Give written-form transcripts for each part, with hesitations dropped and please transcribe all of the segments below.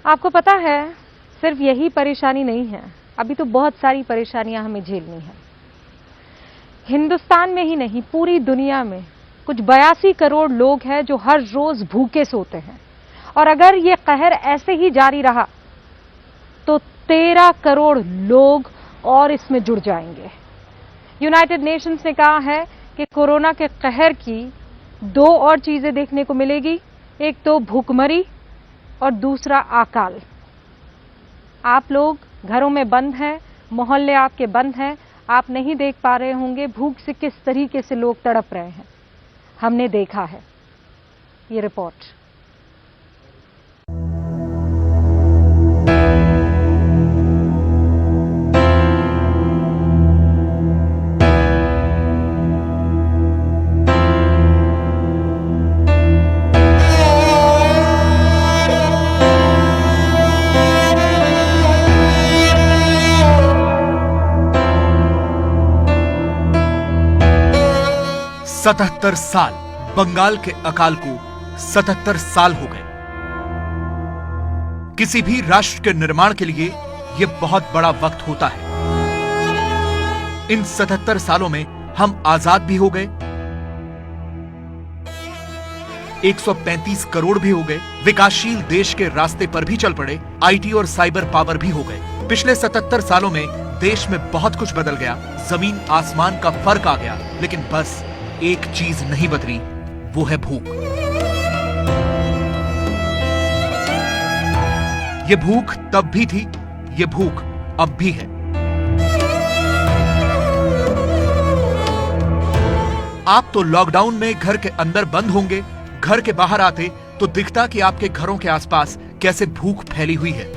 आपको पता है, सिर्फ यही परेशानी नहीं है, अभी तो बहुत सारी परेशानियां हमें झेलनी है। हिंदुस्तान में ही नहीं, पूरी दुनिया में कुछ 82 करोड़ लोग हैं जो हर रोज भूखे सोते हैं, और अगर ये कहर ऐसे ही जारी रहा तो 13 करोड़ लोग और इसमें जुड़ जाएंगे। यूनाइटेड नेशंस ने कहा है कि कोरोना के कहर की 2 और चीजें देखने को मिलेगी, एक तो भूखमरी और दूसरा अकाल। आप लोग घरों में बंद हैं, मोहल्ले आपके बंद हैं, आप नहीं देख पा रहे होंगे भूख से किस तरीके से लोग तड़प रहे हैं। हमने देखा है। ये रिपोर्ट। सतहत्तर साल बंगाल के अकाल को 77 साल हो गए। किसी भी राष्ट्र के निर्माण के लिए यह बहुत बड़ा वक्त होता है। इन 77 सालों में हम आजाद भी हो गए, 135 करोड़ भी हो गए, विकासशील देश के रास्ते पर भी चल पड़े, आईटी और साइबर पावर भी हो गए। पिछले 77 सालों में देश में बहुत कुछ बदल गया, जमीन आसमान का फर्क आ गया, लेकिन बस एक चीज नहीं बदली, वो है भूख। ये भूख तब भी थी, ये भूख अब भी है। आप तो लॉकडाउन में घर के अंदर बंद होंगे, घर के बाहर आते तो दिखता कि आपके घरों के आसपास कैसे भूख फैली हुई है।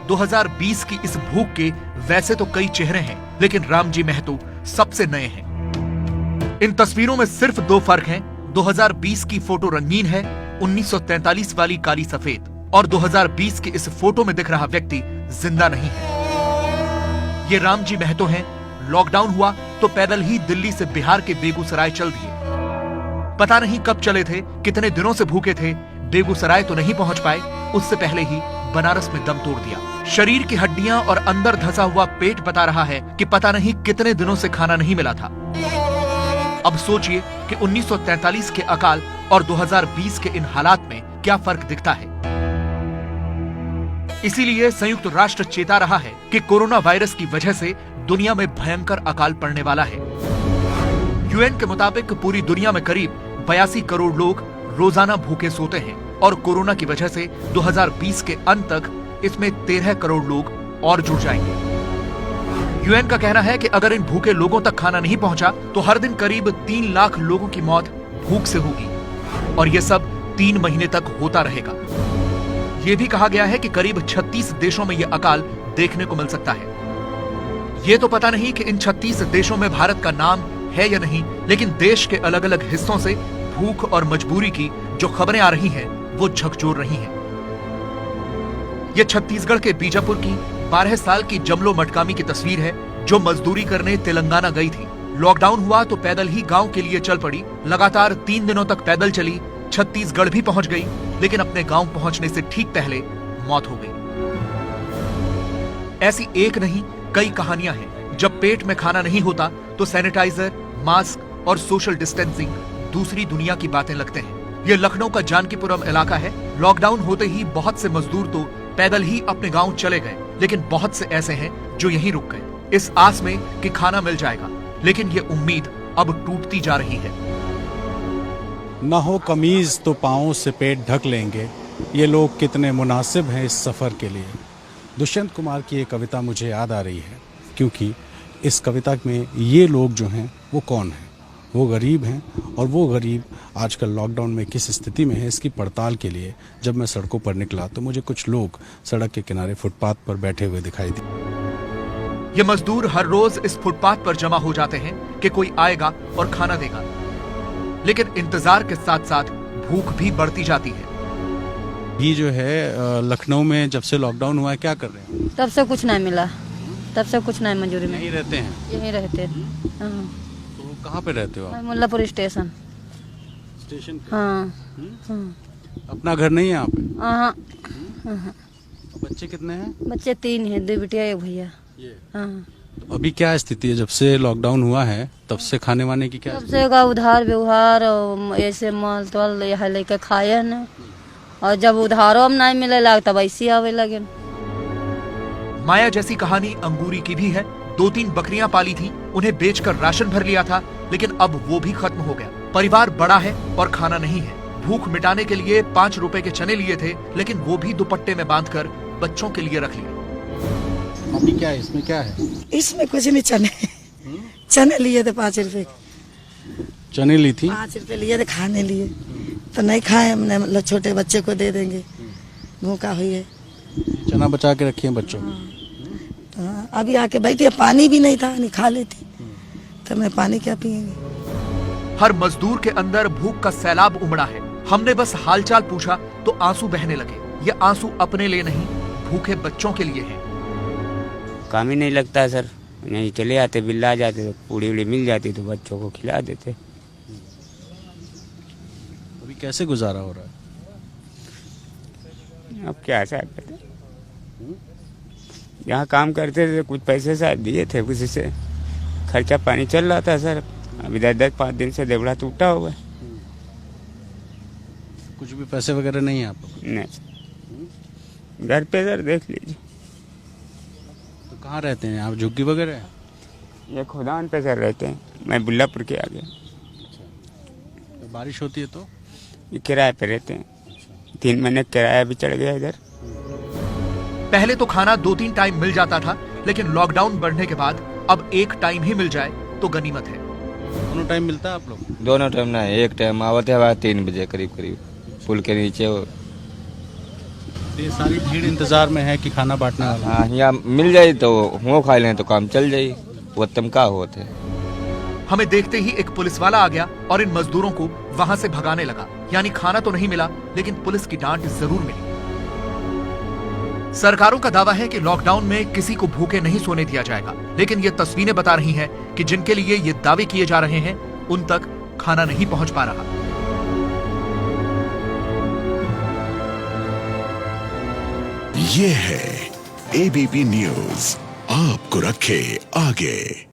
2020 की इस भूख के वैसे तो कई चेहरे हैं, लेकिन रामजी महतो सबसे नए हैं। इन तस्वीरों में सिर्फ 2 फर्क हैं। 2020 की फोटो रंगीन है, 1943 वाली काली सफेद, और 2020 की इस फोटो में दिख रहा व्यक्ति जिंदा नहीं है। ये रामजी महतो हैं। लॉकडाउन हुआ तो पैदल ही दिल्ली से बिहार के बेगूसराय चल दिए। पता नहीं कब चले थे, कितने दिनों से भूखे थे। बेगूसराय तो नहीं पहुंच पाए, उससे पहले ही बनारस में दम तोड़ दिया। शरीर की हड्डियां और अंदर धंसा हुआ पेट बता रहा है कि पता नहीं कितने दिनों से खाना नहीं मिला था। अब सोचिए कि 1943 के अकाल और 2020 के इन हालात में क्या फर्क दिखता है। इसीलिए संयुक्त राष्ट्र चेता रहा है कि कोरोना वायरस की वजह से दुनिया में भयंकर अकाल पड़ने वाला है। यूएन के मुताबिक पूरी दुनिया में करीब 82 करोड़ लोग रोजाना भूखे सोते हैं, और कोरोना की वजह से 2020 के अंत तक इसमें 13 करोड़ लोग और जुड़ जाएंगे। यूएन का कहना है कि अगर इन भूखे लोगों तक खाना नहीं पहुंचा तो हर दिन करीब 3 लाख लोगों की मौत भूख से होगी, और यह सब 3 महीने तक होता रहेगा। यह भी कहा गया है कि करीब 36 देशों में यह अकाल देखने को मिल सकता है। यह तो पता नहीं कि इन 36 देशों में भारत का नाम है या नहीं, लेकिन देश के अलग अलग हिस्सों से भूख और मजबूरी की जो खबरें आ रही हैं, वो झकझोर रही हैं। यह छत्तीसगढ़ के बीजापुर की 12 साल की जमलो मटकामी की तस्वीर है, जो मजदूरी करने तेलंगाना गई थी। लॉकडाउन हुआ तो पैदल ही गांव के लिए चल पड़ी। लगातार 3 दिनों तक पैदल चली, छत्तीसगढ़ भी पहुंच गई, लेकिन अपने गांव पहुंचने से ठीक पहले मौत हो गई। ऐसी एक नहीं, कई कहानियां हैं। जब पेट में खाना नहीं होता तो सैनिटाइजर, मास्क और सोशल डिस्टेंसिंग दूसरी दुनिया की बातें लगते हैं। यह लखनऊ का जानकीपुरम इलाका है। लॉकडाउन होते ही बहुत से मजदूर तो पैदल ही अपने गांव चले गए, लेकिन बहुत से ऐसे हैं जो यहीं रुक गए, इस आस में कि खाना मिल जाएगा। लेकिन ये उम्मीद अब टूटती जा रही है। न हो कमीज तो पाँव से पेट ढक लेंगे, ये लोग कितने मुनासिब हैं इस सफ़र के लिए। दुष्यंत कुमार की एक कविता मुझे याद आ रही है, क्योंकि इस कविता में ये लोग जो हैं वो कौन हैं? वो गरीब हैं, और वो गरीब आजकल लॉकडाउन में किस स्थिति में है, इसकी पड़ताल के लिए जब मैं सड़कों पर निकला तो मुझे कुछ लोग सड़क के किनारे फुटपाथ पर बैठे हुए दिखाई दिए। ये मजदूर हर रोज इस फुटपाथ पर जमा हो जाते हैं कि कोई आएगा और खाना देगा, लेकिन इंतजार के साथ साथ भूख भी बढ़ती जाती है। ये जो है लखनऊ में जब से लॉकडाउन हुआ है, क्या कर रहे हैं? तब से कुछ नहीं मिला, तब से कुछ नहीं मंजूरी में। यहीं रहते हैं? यहीं रहते हैं। तो कहाँ पे रहते हो आप? मुल्लापुर स्टेशन। स्टेशन पे? हाँ। अपना घर नहीं है यहाँ पे? हाँ। हाँ। बच्चे कितने हैं? बच्चे 3 हैं, 2 बिटिया 1 भैया। हाँ। तो अभी क्या स्थिति है? जब से लॉकडाउन हुआ है तब से खाने वाने की क्या? सबसे का उधार व्यवहार और ऐसे माल तोल यह लेके खाए न, और जब उधारों में नहीं मिले लग तब ऐसे आवे लगे। माया जैसी कहानी अंगूरी की भी है। 2-3 बकरियां पाली थी, उन्हें बेचकर राशन भर लिया था, लेकिन अब वो भी खत्म हो गया। परिवार बड़ा है और खाना नहीं है। भूख मिटाने के लिए 5 रुपए के चने लिए थे, लेकिन वो भी दुपट्टे में बांधकर बच्चों के लिए रख लिए। अभी क्या है? इसमें क्या है? इसमें कुछ नहीं, चने लिए थे 5 रुपए। चने ली थी? 5 रुपए लिए थे खाने लिए, तो नहीं खाए हमने, मतलब छोटे बच्चे को दे देंगे, भूखा हुई है। चना बचा के रखिए बच्चों को। हाँ, अभी आके बैठी, पानी भी नहीं था, नहीं खा लेती तो मैं पानी क्या पिएंगे। हर मजदूर के अंदर भूख का सैलाब उमड़ा है। हमने बस हालचाल पूछा तो आंसू बहने लगे। ये आंसू अपने लिए नहीं, भूखे बच्चों के लिए हैं। काम ही नहीं लगता है सर, नहीं चले आते, बिल आ जाते तो पूड़ी उड़ी मिल जाती तो बच्चों को खिला देते। अभी कैसे गुजारा हो रहा है? अब क्या साहब बताए, यहाँ काम करते थे, कुछ पैसे शायद दिए थे, उसी से खर्चा पानी चल रहा था सर। अभी 10-5 दिन से देवड़ा टूटा हुआ है। कुछ भी पैसे वगैरह नहीं है आप लोग? नहीं, घर पे सर देख लीजिए। तो कहाँ रहते हैं आप? झुग्गी वगैरह है? ये खुदान पे सर रहते हैं, मैं बुल्लापुर के आगे। तो बारिश होती है तो? ये किराए पे रहते हैं, 3 महीने किराया भी चढ़ गया इधर। पहले तो खाना 2-3 टाइम मिल जाता था, लेकिन लॉकडाउन बढ़ने के बाद अब 1 टाइम ही मिल जाए तो गनीमत है। दोनों टाइम मिलता है आप लोग? दोनों टाइम ना, एक टाइम आवते है 3 बजे करीब पुल के नीचे। ये सारी भीड़ इंतजार में है कि खाना बांटने वाला। हाँ, यहाँ मिल जाए तो वो खा लें तो काम चल जाये, वो तमका होते। हमें देखते ही एक पुलिस वाला आ गया और इन मजदूरों को वहां से भगाने लगा। यानी खाना तो नहीं मिला, लेकिन पुलिस की डांट जरूर मिली। सरकारों का दावा है कि लॉकडाउन में किसी को भूखे नहीं सोने दिया जाएगा, लेकिन ये तस्वीरें बता रही हैं कि जिनके लिए ये दावे किए जा रहे हैं उन तक खाना नहीं पहुंच पा रहा। ये है एबीपी न्यूज, आपको रखे आगे।